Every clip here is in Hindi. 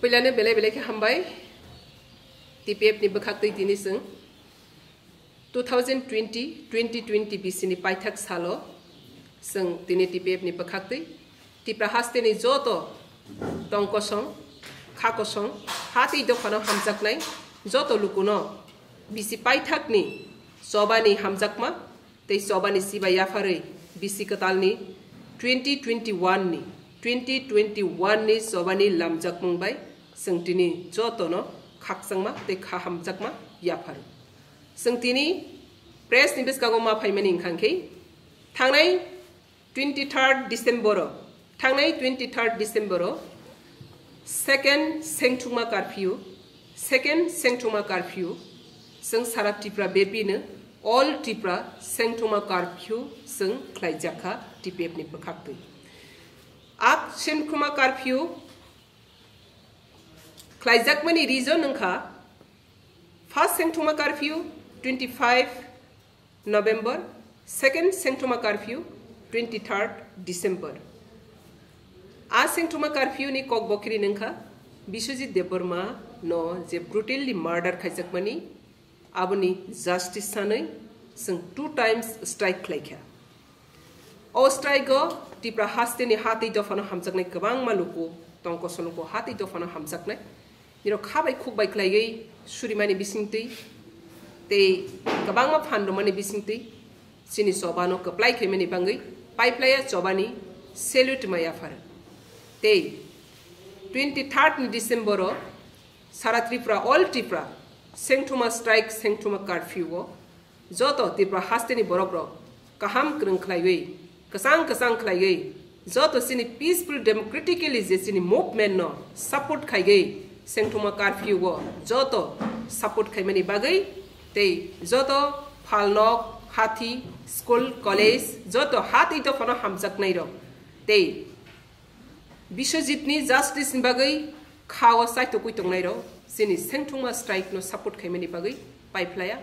पहिलानो बेले बेले हामबाय टीपीएफ नि बखाक्तै दिनै जों 2020 बिसिनि पाइथाक सालो जों दिनै टीपीएफ नि बखाक्तै टिप्रा हास्तेनि जत टंकसं खाकसं हाति दखानो हामजाकनाय जत लुकुनो बिसि पाइथाकनि सबानि हामजाकमा तै सबानि सिबा याफारै बिसि कतालनि 2021 नि सबानि लामजाक मंबाय जों दिनै जतनो खाकसंमा तै खा हामजाकमा याफारै जों दिनै प्रेस निबेस कागमा फाइमानि इंखांखै थांनाय 23 डिसेम्बर थांनाय 23 डिसेम्बर सेकेंड सेंथुमा कर्फ्यू जों सारा टिप्रा बेबिनो ऑल टिप्रा सेंथुमा कर्फ्यू जों ख्लाइजाखा टीपीएफ नि बखाक्तै आप सेंथुमा कर्फ्यू ख्लाइजाकमानि रीजन नंखा फर्स्ट सेंथुमा कर्फ्यू 25 नवेम्बर सेकेंड सेंथुमा कर्फ्यू 23 डिसेम्बर आ सेंथुमा कर्फ्यू नि कक बखिरि नंखा विश्वजित देवबर्मा नो जे ब्रुटली मर्डर खाइजाकमानि आबनि जस्टिस सानै जों 2 टाइम्स स्ट्राइक खालायखा ओ स्ट्राइक टिप्रा हास्तेनि हाति दफानो हामजाकनाय गोबां मालुको टंकसलुको हाति दफानो हामजाकनाय निरो खाबाय खुबाय खलायै सुरिमानि बिसिंतै ते गोबां मा फानदमानि बिसिंतै सिनि सबानो कप्लाय खैमानि बांगै पाइपलाया चबानि सेल्यूट मायाफार ते 23 डिसेम्बर सारा Tripura all Tipra सेंथुमा strike सेंथुमा curfew जत त्रिपुरा हास्तेनि बरग्र काहाम क्रंखलायै कसां खलायै जत सिनि पीसफुल डेमोक्रेटिकली जे सिनि मूवमेंट न सपोर्ट खाइगै सेंथुमा कर्फ्यू जत सपोर्ट खाइमानि बागै ते जत फालनक हाथी स्कूल कॉलेज जत हाथी दफानो हामजाकनाय र ते विश्वजितनि जस्टिस नि बागै खाव साइतो कुइतंनाय र सिनि सेंथुमा स्ट्राइक नो सपोर्ट खाइमानि बागै पाइपलाया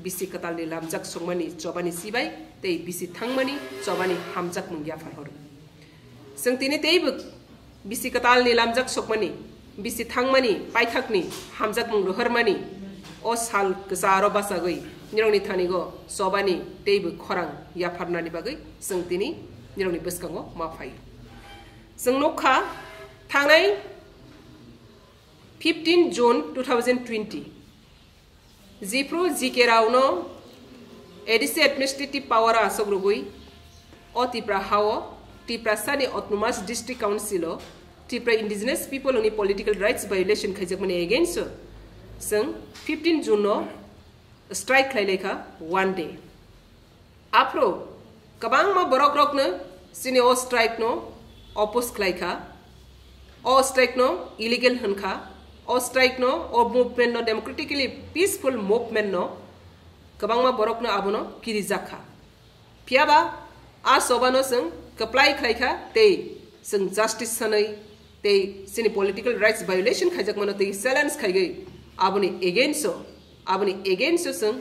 बिसि कतालनि लामजाक संमानि चबानि सिबाय ते बिसि थांमानि चबानि हामजाक मंगिया फारहर जों तिनि तेबो बिसि कतालनि लामजाक सकमानि बिसि थांमानि पाइथाकनि हामजाक मंग हरमानि ओ साल गजारो बासागै निरंनि थानिगो सबानि तेबो खरां याफारनानि बागै जों तिनि निरंनि बसकांगो माफाय जों नखा थांनाय 15 जून 2020 जिप्रो जिकेराउनो एडिसी एडमिनिस्ट्रेटिव पावर आसग्रुगुई ओ टिप्रा हाव टिप्रा सानि autonomous district council Tipra indigenous people नि पॉलिटिकल राइट्स वायलेशन खाइजाकमानि अगेंस्ट जों 15 जून नो स्ट्राइक खाइलेखा 1 डे आफ्रो गोबां मा बरकरकनो सिनि ओ स्ट्राइक नो अपोज खाइखा ओ स्ट्राइक नो इलीगल हनखा ओ स्ट्राइक नो ओ मूवमेंट नो डेमोक्रेटिकली पीसफुल मूवमेंट नो गोबां मा बरकनो आबनो किरि जाखा पियाबा आ सबानो जों कप्लाय खाइखा ते जों जस्टिस सनै ते सिनि पॉलिटिकल राइट्स वायलेशन खाइजाकमानो ते चैलेंज खाइगै आबनि एगेंस्ट जों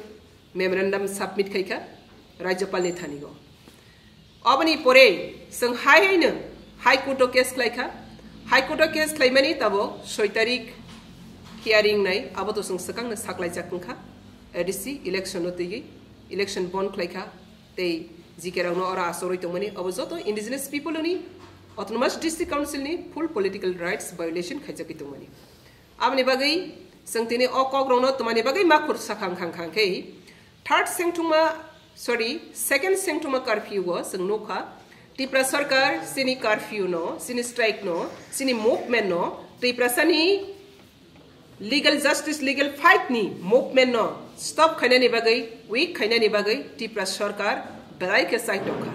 मेमोरेंडम सबमिट खाइखा राज्यपालनि थानिगो आबनि परे जों हाई कोर्ट केस खाइखा हाई कोर्ट केस खाइमानि तबो 6 तारिख हियरिंग नाय आबो जों सकांनो साखलाय जाखंखा एडीसी इलेक्शन नतैगै इलेक्शन बन खाइखा ते जिकेरावनो अरा आसरै तमनि अब जतो इंडिजिनस पीपल नि ऑटोनोमस डिस्ट्रिक्ट काउंसिल नि फुल पॉलिटिकल राइट्स वायलेशन खाइजाकै तमनि आबनि बागै जों तिनि अ कग्रौनो तमानि बागै माखुर साखांखांखांखै सेकेंड सेंथुमा कर्फ्यू जों नखा टिप्रा सरकार सिनि कर्फ्यू नो सिनि स्ट्राइक नो सिनि मूवमेंट नो टिप्रा सानि लीगल जस्टिस लीगल फाइट नि मूवमेंट नो स्टॉप खाइनानि बागै वीक खाइनानि बागै टिप्रा सरकार बराय के साइड दखा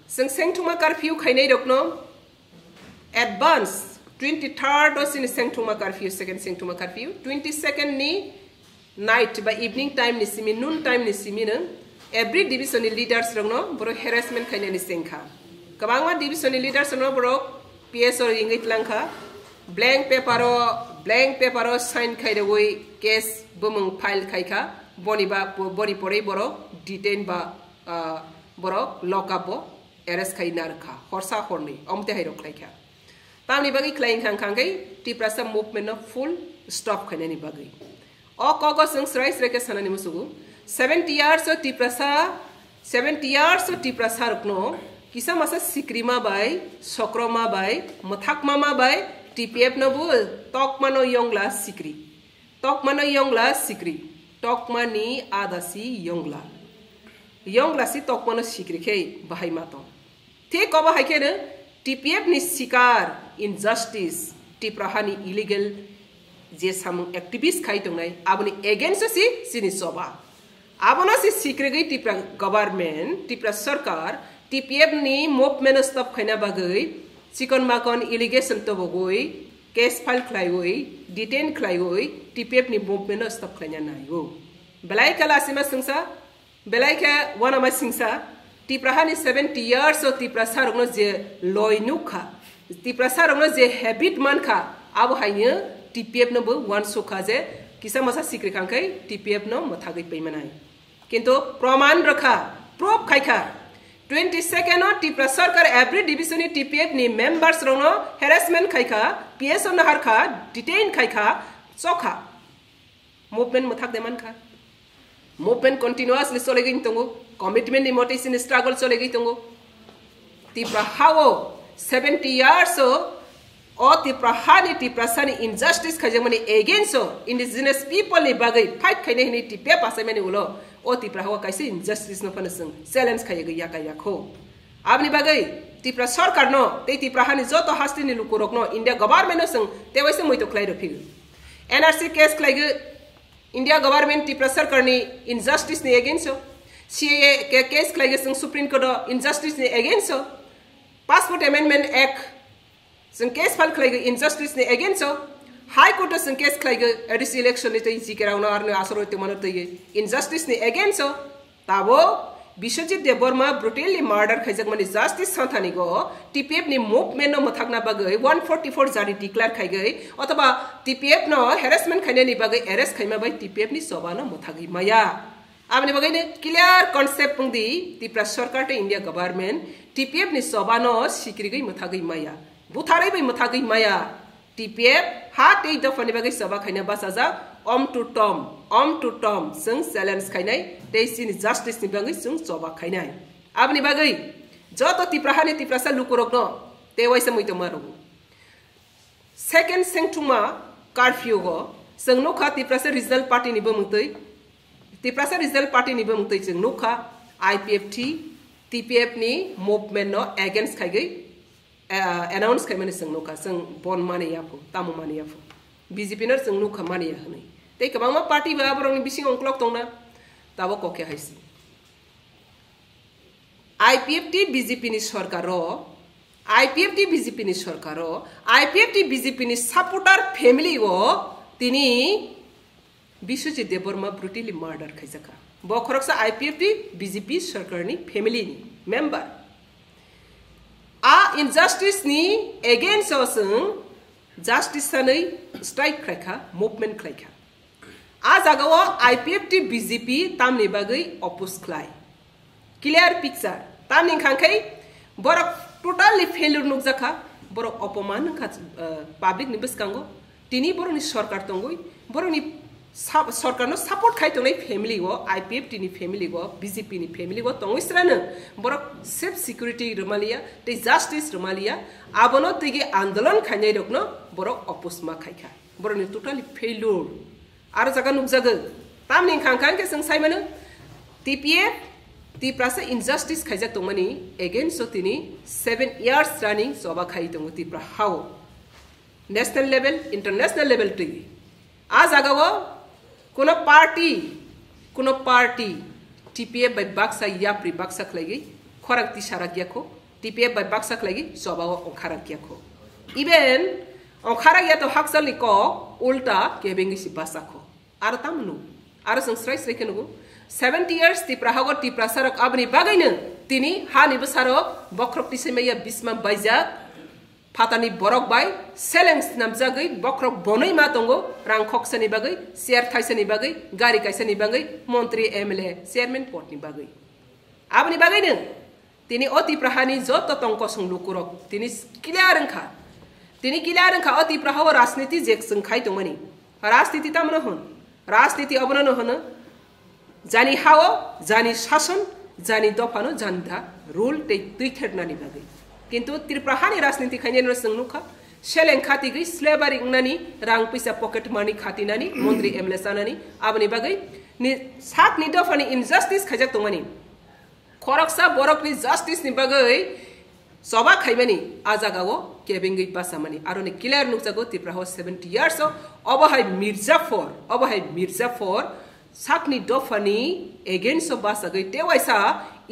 जों सेंथुमा कर्फ्यू खाइनाय रकनो एडवांस 23rd सिनि सेंथुमा कर्फ्यू सेकेंड सेंथुमा कर्फ्यू 22nd नि नाइट बा इवनिंग टाइम नि सिमि नून टाइम नि सिमि न एवरी डिविजन नि लीडर्स रंगनो बरो हेरासमेंट खाइनानि सेंखा गोबांमा डिविजन नि लीडर्स रंगनो बरो पीएसओ इंगित लांखा ब्लैंक पेपर साइन खाइदोय केस बमंग फाइल खाइखा बनिबा बरि परे बरो डिटेन बा बरो लॉकअप एरेस्ट खाइनारखा हरसा हरनै अमते हाइरो खाइखा तामनि बागै क्लाइन खांखांगै टिप्रासा मूवमेंट न फुल स्टॉप खैनानि बागै ओ कगो जों स्राय स्रायके सानानि मुसुगु 70 years टिप्रासा रखनो किसा मासा सिक्रिमा बाय सक्रमा बाय मथाकमा बाय टीपीएफ नबु तकमानो यंगला सिक्री तकमानी आदासी यंगला सी तकमानो सिक्री खे बाहाय मातो थे कबा हायकेनो टीपीएफ नि शिकार इनजस्टिस टिप्राहानि इलीगल जे साम एक्टिविस्ट खाइ दंनाय आबनि एगेंस्ट सी सिनि सभा आबना सी सिक्रेगै टिप्रा गवर्नमेंट टिप्रा सरकार टीपीएफ नि मूवमेंट स्टॉप खैना बागै चिकन माकन इलिगेशन तो बगै केस फाइल खलायoi डिटेन खलायoi टीपीएफ नि मूवमेंट स्टॉप खैना नायो बेलाय कलासिमा सिंसा बेलाय के वनामा सिंसा टिप्राहानि 70 years टिप्रा सारगनो जे लयनुखा टिप्रा सारगनो जे हैबिट मानखा आबो हायनो टीपीएफ नबो वन सोखा जे किसा मसा सिक्रे खांखै टीपीएफ न मथागै पैमानाय किंतु प्रमाण रखा प्रूफ खायखा 22nd टिप्रा सरकार एवरी डिविजन टीपीएफ नि मेंबर्स रंगनो हेरासमेंट खायखा पीएसओ नहारखा डिटेन खायखा चखा मूवमेंट मथाक देमानखा मूवमेंट कंटिन्यूअसली चलेगै तंगो कमिटमेंट नि मोटिवेशन स्ट्रगल चलेगै तंगो टिप्रा हावो 70 years ओ टिप्रा हानि टिप्रा सानि इनजस्टिस खायजमनि एगेंस्ट इंडिजिनस पीपल नि बागै फाइट खायने नि टिपीएफ आसायमानि उलो ओ टिप्रा हावा कायसे इनजस्टिस न फनसं चैलेंज खायगै याखो आबनि बागै टिप्रा सरकार न ते टिप्रा हानि जतो हास्तिनि लुकुरक न इंडिया गवर्नमेंट सं तेवैसे मैतो खलाय रफिग एनआरसी केस खलायगै इंडिया गवर्नमेंट टिप्रा सरकार नि इनजस्टिस नि एगेंस्ट सीए के केस खलायगै सं सुप्रीम कोर्ट इनजस्टिस नि एगेंस्ट पासपोर्ट अमेंडमेंट एक्ट जों केस फाइल खलायगै इनजस्टिस नि एगेंस्ट हाई कोर्ट जों केस खलायगै एडिसी इलेक्शन नि तै जिकेरावनो आरनो आसरते मानो तै इनजस्टिस नि एगेंस्ट ताबो बिश्वजित देबबर्मा ब्रुटली मर्डर खायजक माने जस्टिस संथानि गो टीपीएफ नि मूवमेंट न मथाकना बागै 144 जारि डिक्लेयर खायगै अथवा टीपीएफ न हेरासमेंट खायनानि बागै अरेस्ट खायमा बाय टीपीएफ नि सभा न मथागै माया आबनि बागैनो क्लियर कन्सेप्ट पुंदी टिप्रा सरकार ते इंडिया गवर्नमेंट टीपीएफ नि सभा न सिक्रिगै मथागै माया बुथारै बै मथागै माया टीपीएफ हा ते दफानि बागै सभा खायना बासाजा अम टू टम जों चैलेंज खायनाय तेसिनि जस्टिस नि बागै जों सभा खायनाय आबनि बागै जतो टिप्राहानि टिप्रासा लुकुरक न ते वैसे मैतो मारो सेकेंड सेंगथुमा कर्फ्यू गो जों नखा टिप्रासा रिजनल पार्टी नि बमुतै टिप्रासा रिजनल पार्टी नि बमुतै जों नखा आईपीएफटी टीपीएफ नि मूवमेंट न अगेंस्ट खायगै अनाउंस खायमाने जों नखा जों बन माने याफो तामु माने याफो बीजेपी नर जों नखा माने या हनै ते गोबां पार्टी बा बरंनि बिसिं अंक्लक दंना ताबो कके हायसि आईपीएफटी बीजेपी नि सरकार आईपीएफटी बीजेपी नि सपोर्टर फैमिली गो तिनी बिश्वजित देबबर्मा ब्रुटली मर्डर खायजाखा बखरकसा आईपीएफटी बीजेपी सरकार नि फैमिली नि मेंबर आ इनजस्टिस नि एगेंस्ट जों जस्टिस सानै स्ट्राइक खायखा मूवमेंट खायखा आ जागाव आईपीएफटी बीजेपी तामनि बागै अपोज खलाय क्लियर पिक्चर तामनि खांखै बरक टोटली फेलियर नुकजाखा बरक अपमान खा पब्लिक नि बसकांगो तिनी बरनि सरकार तंगै बरनि सरकार न सपोर्ट खायतोनै फैमिली गो आईपीएफटी नि फैमिली गो बीजेपी नि फैमिली गो तंगैस्रानो बरक सेफ सिक्योरिटी रमालिया ते जस्टिस रमालिया आबनो तेगे आंदोलन खायनाय रकनो बरक अपोज मा खायखा बरनि टोटली फेलियर आरो जागा नुकजागो तामनि खांखां के जों सायमानो टीपीएफ टिप्रासा इनजस्टिस खायजाक दंमानि एगेंस्ट तिनी 7 years रनिंग सभा खाय दंगो टिप्रा हाउ नेशनल लेवल इंटरनेशनल लेवल टी आ जागाव कोनो पार्टी टीपीएफ बाय बाक्सा याप्रि बाक्सा खलायगै खराक तिसारा गियाखो टीपीएफ बाय बाक्सा खलायगै सभाव अंखारा गियाखो इवेन अंखारा गिया तो हाकसालनि क उल्टा केबेंगिसि बासाखो आरो तामनु आरो जों स्राय स्राय केनुगो 70 years टिप्रा हागो टिप्रा सारक आबनि बागैनो तिनी हानि बसारो बख्रक तिसैमाया बिस्मा बायजाक फातानि बरक बाय सेलेंस नामजागै बख्रक बनै मा दंगो रां खक्सनि बागै शेयर थाइसनि बागै गारि कायसनि बागै मन्त्री एमएलए चेयरमैन पदनि बागै आबनि बागैनो तिनी अति प्रहानि जत तंक संलुकुरक तिनी क्लियर अंखा तिनी किला रंखा अतिप्रा हाव राजनीति जेक संखाई तो मनी राजनीति तामनो होन राजनीति अबनो न होन जानी हाव जानी शासन जानी दफानो जानदा रूल ते दुइथेरनानि बागै किन्तु त्रिपुरा हानि राजनीति खायनो संनुखा सेलें खाती गई स्लेबारी इंगनानी रांग पैसा पॉकेट मनी खातीनानी मंत्री एमएलए सानानी आबनी बागै नि सात नि दफानि इनजस्टिस खाजक तंगमानी खरकसा बरकनि जस्टिस नि बागै सभा खाइमानी आजागावो केबिंगै बासामानी आरोनि क्लियर नुकजागो त्रिपुरा हाव 70 इयर्स अबहाय मिर्जाफर साकनि दफानि एगेंस्ट बासागै तेवाइसा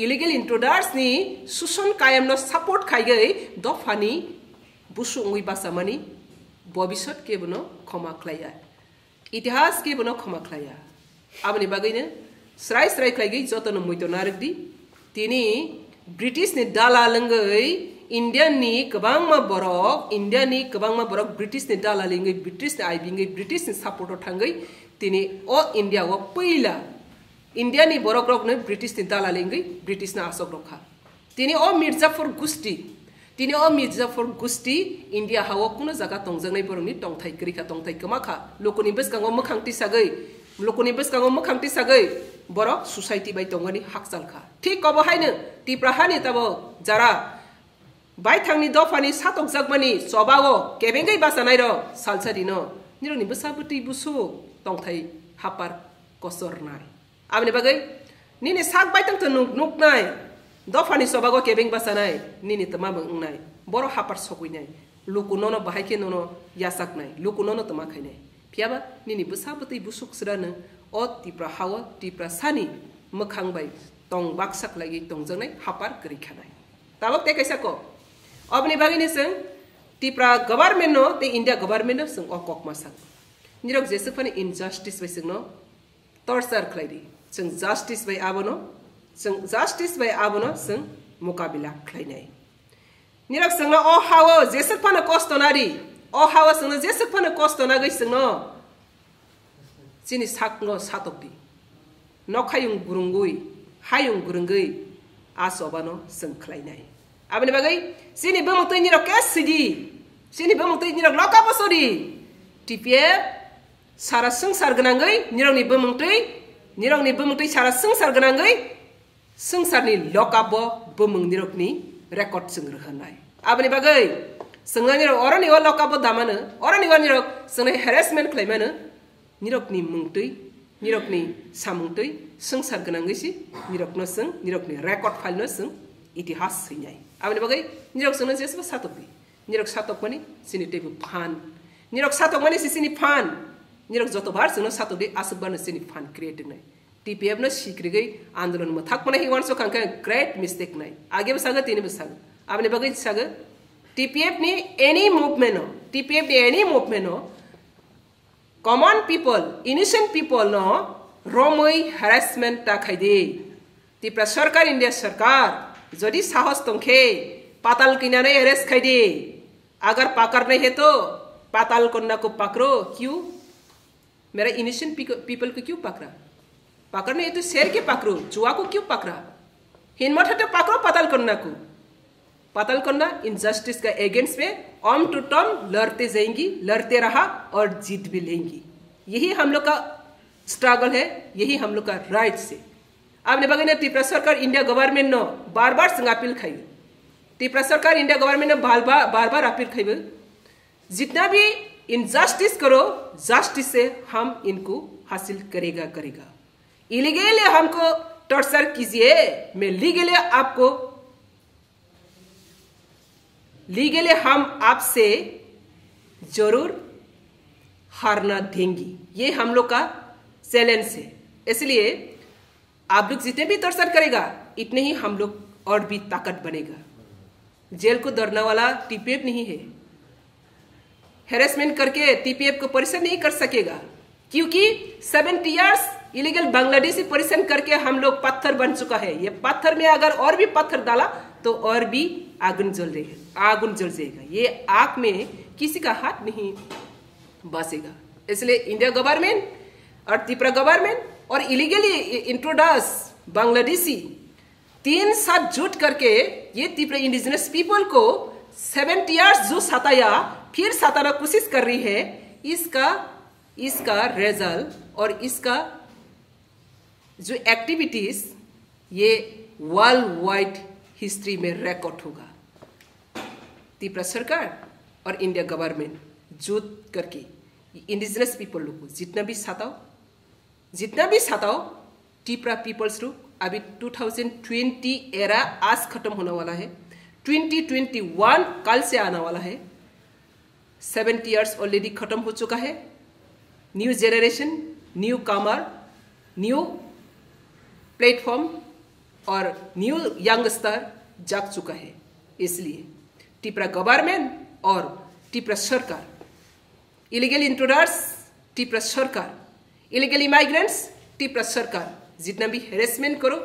इलीगल इंट्रूडर्स नि सुसन कायमनो सपोर्ट खाइगै दफानि बुसुंगै बासामानी भविष्यत के बनो क्षमा खलाया इतिहास के बनो क्षमा खलाया आबनि बागैनो स्राय खलायगै जतन मैतो नारगदि तिनी ब्रिटिश नि दाला लंगै इंडियन नि गोबांमा बरक ब्रिटिश नि दाला लंगै ब्रिटिश नि आइबिंगै ब्रिटिश नि सपोर्ट थांगै तिनी ओ इंडिया व पहिला इंडिया नि बरक रकनो ब्रिटिश नि दाला लंगै ब्रिटिश ना आसक रखा तिनी ओ मिर्जाफर गुस्टी इंडिया हाव कुनो जागा तंजंगनाय बरंनि तंथाय करिखा तंथाय कमाखा लोकनि बसकांगो मोखांति सागै बरक सोसाइटी बाय तंगनि हाकसालखा ठीक कबहायनो तिप्राहानि तबो जारा बायथांनि दफानि सातक जागमानि सबावो केबेंगै बासानाय र सालसादिनो निरनि बसाबुति बुसु तंथाय हापार कसरनाय आबनि बागै निनि साक बायथां त नुकनाय दफानि सबागो केबें बासानाय निनि तमा बंनाय बर हापार सकयनाय लुकु ननो बाहायके ननो यासाकनाय लुकु ननो तमा खायनाय फियाबा निनि बसाबुति बुसुकसरानो ओ तिप्रा हाव तिप्रा सानि मोखांबाय तंग बाक्साक लागि तंजंनाय हापार गरिखानाय ताबक ते कैसाको अबनि बागैनो जों तिप्रा गभर्नमेन्ट नो ते इंडिया गभर्नमेन्ट नो जों अकक मासाक निरक जेसेफानि इनजस्टिस बाय जोंनो टर्चर खलायदि जों जस्टिस बाय आबनो जों मुकाबिला खलायनाय निरक जोंनो अ हाव जेसेफानो कस्तनारि अ हाव जोंनो जेसेफानो कस्तना गै जोंनो जिनि साकनो सातकदि नखायुं गुरुंगुइ हायुं गुरुंगै आसबानो जों खलायनाय आबनि बागै जिनि बमतै निरक केसिदि जिनि बमतै निरक लकाबसरि टिपिएफ सारा संसार गनांगै निरकनि बमतै सारा संसार गनांगै संसारनि लकाब बमंग निरकनि रेकर्ड जों रहनाय आबनि बागै जोंना निरक अरनि व लकाब दामानो अरनि व निरक जोंना हेरेसमेन्ट खलायमानो निरकनि मुंतै निरकनि सामुंतै संसार गनांगैसि निरकनो जों निरकनि रेकर्ड फाइलनो जों इतिहास हैनाय आबनि बागै निरक जोंनो जेसेबा सातकदि निरक सातक माने सिनि टेबु फान निरक सातक माने सिनि फान निरक जतबार जोंनो सातकदि आसबानो सिनि फान क्रिएटिंग नाय टीपीएफ नो सिक्रिगै आंदोलन मथाक माने हिवान सो कांके ग्रेट मिस्टेक नाय आगे बसागो तिनि बसागो आबनि बागै सागो टीपीएफ नि एनी मूवमेंट नो कॉमन पीपल इनोसेंट पीपल नो रोमै हैरेसमेंट ताखाइदि तिप्रा सरकार इंडिया सरकार जदि साहस तंखे पाताल किनारे अरेस्ट खाइदि अगर पाकर नहीं है तो पाताल कन्या को पकड़ो क्यों मेरा इनोसेंट पीपल को क्यों पकड़ा नहीं है तो शेर के पकड़ो जुआ को क्यों पकड़ा हिम्मत है तो पकड़ो पाताल कन्या इनजस्टिस का एगेंस्ट में ऑम टू टर्म लड़ते रहा और जीत भी लेंगी यही हम लोग का स्ट्रगल है यही हम लोग का राइट से आपने बगैर त्रिपुरा सरकार इंडिया गवर्नमेंट नो बार संग अपील खाई त्रिपुरा सरकार इंडिया गवर्नमेंट ने बार अपील खाई जितना भी इनजस्टिस करो जस्टिस से हम इनको हासिल करेगा इलीगली हमको टॉर्चर कीजिए मैं लीगली हम आपसे जरूर हारना देंगी ये हम लोग का चैलेंज है इसलिए आप लोग जितने भी टॉर्चर करेगा इतने ही हम लोग और भी ताकत बनेगा जेल को दौड़ने वाला टीपीएफ नहीं है हैरेसमेंट करके टीपीएफ को परेशान नहीं कर सकेगा क्योंकि 70 इयर्स इलीगल बांग्लादेशी परेशान करके हम लोग पत्थर बन चुका है ये पत्थर में अगर और भी पत्थर डाला तो और भी आगुन जल जाएगा ये आग में किसी का हाथ नहीं बसेगा इसलिए इंडिया गवर्नमेंट और त्रिपुरा गवर्नमेंट और इलीगली इंट्रोडस बांग्लादेशी 3 साथ जुट करके ये त्रिपुरा इंडिजिनस पीपल को 70 इयर्स जो सताया फिर सताना कोशिश कर रही है। इसका रिजल्ट और इसका जो एक्टिविटीज ये वर्ल्ड वाइड हिस्ट्री में रिकॉर्ड होगा। त्रिपुरा सरकार और इंडिया गवर्नमेंट जुट करके इंडिजिनस पीपल लोग को जितना भी सताओ त्रिपुरा पीपल्स लोग अभी 2020 एरा आज खत्म होने वाला है। 2021 कल से आने वाला है। 70 इयर्स ऑलरेडी खत्म हो चुका है। न्यू जेनरेशन, न्यू कामर, न्यू प्लेटफॉर्म और न्यू यंगस्टर जाग चुका है। इसलिए त्रिपुरा गवर्नमेंट और त्रिपुरा सरकार, इलीगल इंट्रूडर्स त्रिपुरा सरकार, इलीगल इमाइग्रेंट्स त्रिपुरा सरकार, जितना भी हेरेसमेंट करो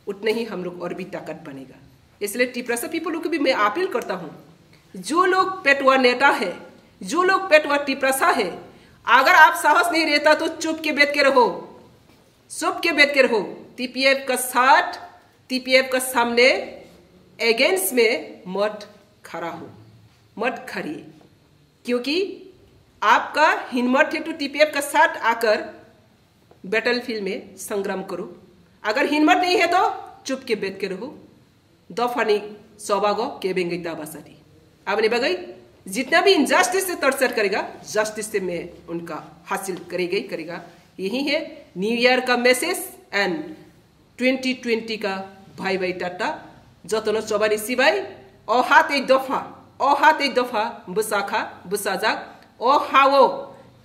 उतना ही हम लोग और भी ताकत बनेगा। इसलिए त्रिपुरा से पीपल को भी मैं अपील करता हूँ, जो लोग पेटवा नेता है, जो लोग पेटवा त्रिपुरा है, अगर आप साहस नहीं रहता तो चुप के बैठ के रहो, चुप के बैठ के रहो। टीपीएफ का साथ, टीपीएफ का सामने अगेंस्ट में मत खड़ा हो, मत खड़िए, क्योंकि आपका हिम्मत है तो टीपीएफ का साथ आकर बैटलफील्ड में संग्राम करो। अगर हिम्मत नहीं है तो चुप के बैठ के रहो। दफानी सौभागो केबेंगे ताबासारी आपने बगई जितना भी इनजस्टिस से टॉर्चर करेगा, जस्टिस से मैं उनका हासिल करेगा। यही है न्यू ईयर का मैसेज एंड 2020 का भाई भाई टाटा जतनो चौबानी सिबाई ओ हाथ एक दफा बुसाखा बुसाजाक ओ हावो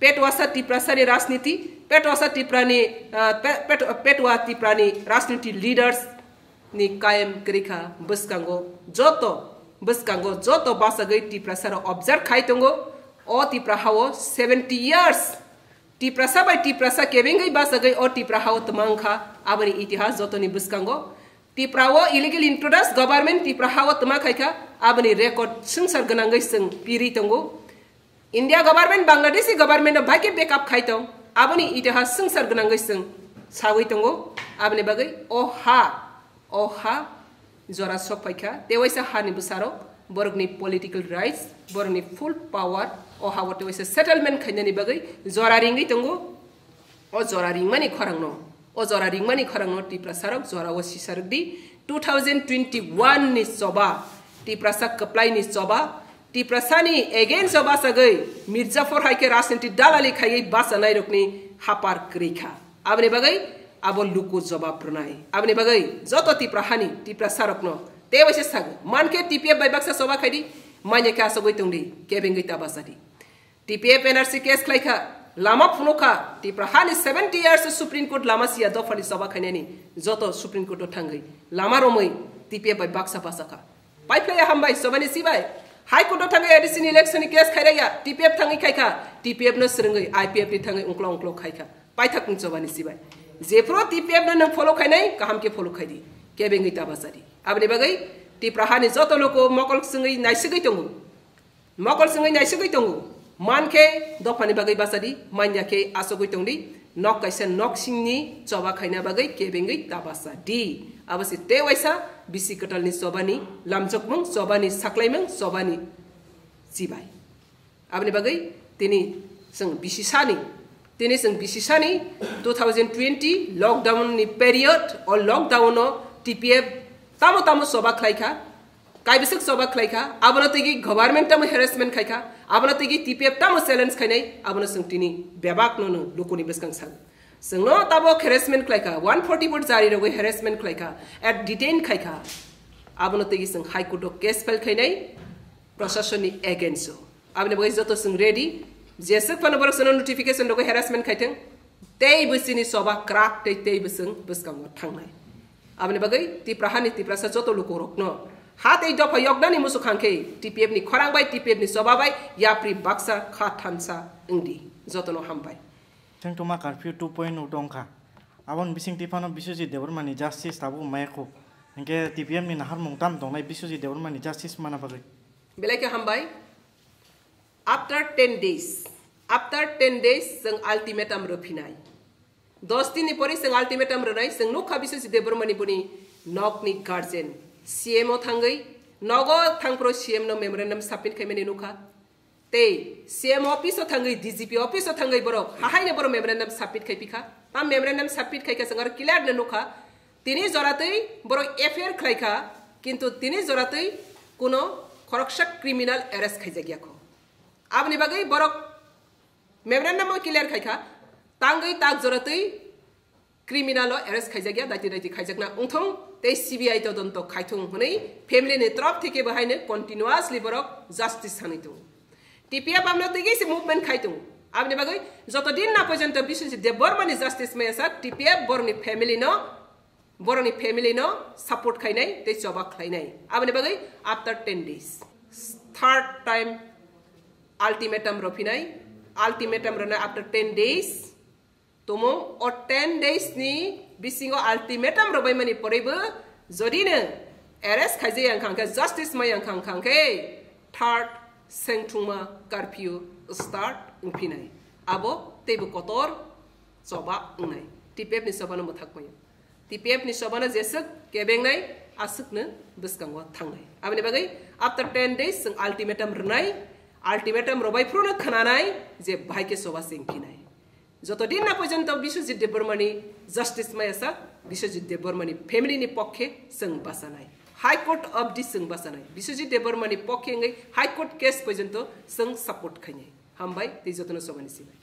पेटवासा टिप्रासानी राजनीति, पेटवासा टिप्रानी राजनीति लीडर्स नि कायम करिखा बसकांगो जोतो बासागै टिप्रासारो ऑब्जर्व खाइतंगो ओ टिप्रा हावो 70 इयर्स टिप्रासा बाय टिप्रासा केबेंगै बासागै ओ टिप्रा हावो तमांखा आबनि इतिहास जोतोनि बसकांगो टिप्रावो इलीगल इंट्रूडर्स गवर्नमेंट टिप्रा हावो तमा खाइखा आबनि रेकॉर्ड संसार गनांगै जों पिरितंगो इंडिया गवर्नमेंट बांग्लादेशी गवर्नमेंट भाइके बैकअप खाइतों आबनि इतिहास संसार गनांगै जों सावैतंगो आबनि बागै ओ हा जरा सक फाइखा तेवैसा हानि बुसारो बरगनि पॉलिटिकल राइट्स बरगनि फुल पावर ओ हावो तेवैसा सेटलमेंट खाइनानि बागै जरा रिंगै तंगो ओ जरा रिंगमानि खरांगनो टिप्रा सारक जरा वसी सारकदि 2021 नि सभा टिप्रा सा कप्लाई नि सभा टिप्रा सानि एगेंस्ट सभा सगै मिर्जाफर हाइके राजनीति दालालि खायै बासा नाय रकनि हापार क्रिखा आबनि बागै आबो लुको जवाब प्रनाय आबनि बागै जतो टिप्रा हानि टिप्रा सारकनो तेवैसे साग मानके टीपीएफ बाइबाक्सा सभा खाइदि माइने का सगै तंगदि केबेंगै ताबासादि टीपीएफ एनआरसी केस खाइखा लामा फुनोखा टिप्रा हानि 70 इयर्स सुप्रीम कोर्ट लामा सिया दफानि सभा खाइनानि जतो सुप्रीम कोर्ट थांगै लामा रमै टीपीएफ बाइबाक्सा पासाखा पाइफ्लाया हामबाय सबानि सिबाय हाई कोर्ट थांगै एडिशन इलेक्शन केस खाइराया टीपीएफ थांगै खाइखा टीपीएफ न सरंगै आईपीएफ नि थांगै उंक्ला खाइखा पाइथाकनि सबानि सिबाय जेफ्रो टीपीएफ न फॉलो खाइनाय काहाम के फॉलो खाइदि केबेंगै ताबासादि आबनि बागै टिप्रा हानि जतो लोको मकल संगै नाइसगै तंगु मानके दफानि बागै बासादि मान्याके आसगै तंगदि नक काइसा नक सिंनि चबा खाइना बागै केबेंगै ताबासादि आबसि तेवैसा बिसि कटलनि सबानि लामजकमं सबानि साक्लाइमं सबानि जिबाय आबनि बागै तिनि जों बिसिसानि 2020 लॉकडाउन नि पीरियड और लॉकडाउन टीपीएफ तामो सभा खाइखा काइबिसक सभा खाइखा आबनतगी गवर्नमेंट तामो हेरेसमेंट खाइखा आबनतगी टीपीएफ तामो चैलेंज खाइनाय आबन संतिनि बेबाक नो लुकुनि बेसकां सान जोंनो ताबो हेरेसमेंट खाइखा 140 बोर्ड जारि रगै हेरेसमेंट खाइखा एट डिटेन खाइखा आबनतगी जों हाई कोर्ट केस फाइल खाइनाय प्रशासननि एगेंस्ट आबने बगै जतो जों रेडी जेसक फनबर सनो नोटिफिकेशन रगै हेरेसमेंट खाइथों तै बसिनि सभा क्राक तै बसं बसकांगो थांनाय आबने बगै टिप्रा हानि टिप्रा सा जतो लुको रखनो हात एक दफा यगदानि मुसु खांखे टीपीएफ नि खरांबाय टीपीएफ नि सभाबाय याप्रि बाक्सा खा थानसा इंदि जतनो हामबाय थेंक टु मा कर्फ्यू 2.0 दंखा आबन बिसिं टिफानो बिसुजि देवरमानि जस्टिस ताबु मायखो इनके टीपीएफ नि नाहार मुंगताम दंनाय बिसुजि देवरमानि जस्टिस माना बगै बेलायके हामबाय आफ्टर 10 days जों अल्टीमेटम रफिनाय 10 दिन परि जों अल्टीमेटम रनाय जों नखा बिसुजि देवरमानि बुनि नकनि गार्जियन सीएम थांगै नगो थांप्रो सीएम नो मेमोरेंडम सबमिट खाइमेनि नुखा ते CM ऑफिस थांगै DGP ऑफिस थांगै बरक हाहायनो बर मेमोरेन्डाम सबमिट खायपिखा ता मेमोरेन्डाम सबमिट खायका संगार क्लियर न नुखा तिनि जरातै बरक एफआईआर खायखा किन्तु तिनि जरातै कोनो खरकशक क्रिमिनल अरेस्ट खायजागियाखो आबनि बागै बरक मेमोरेन्डाम क्लियर खायखा तांगै ताक जरातै क्रिमिनल अरेस्ट खायजागिया दाइति खायजागना उंथं ते CBI तदন্ত खायथुं हनै फेमिलिनि तरफ थेके बहायनो कन्टिन्युअसलि बरक जस्टिस हानिथुं TPF আমনে তেগি সে মুভমেন্ট খাইতুং আপনি বাগৈ যতদিন না পর্যন্ত বিশ্বজিৎ দেববর্মানি জাস্টিস মেয়াসা TPF বরনি ফ্যামিলি ন সাপোর্ট খাইনাই তে জবাব খাইনাই আপনি বাগৈ after 10 days third time ultimatum রফিনাই আলটিমেটাম রনা আফটার 10 days তোমো অ 10 days নি বিসিঙ্গ আলটিমেটাম রবাই মানি পরেবো জদিনে অ্যারেস্ট খাইজে আংখাংকে জাস্টিস মাই আংখাংখাংকে থার্ড सेंथुमा कर्फ्यू स्टार्ट उफिनाय आबो तेबो कतर सभा उनाय TPF नि सभानो मथाकमाय TPF नि सभानो जेसक केबेंनाय आसुकनो बसकांगो थांनाय आबनि बागै आफ्टर 10 days जों अल्टिमेटाम रनाय अल्टिमेटाम रबायफ्रोनो खोनानाय जे भाइके सभा सिंफिनाय जतदिन ना पर्यन्त बिश्वजित देबबर्मानि जस्टिस मायासा बिश्वजित देबबर्मानि फेमिलिनि पक्षे जों बासानाय हाई कोर्ट ऑफ दी संग बासानाय बिश्वजित देबबर्मानि पक्षे हाई कोर्ट केस पर्यन्त जों सपोर्ट खायनाय हामबाय ते जतन सभानि सिबाय।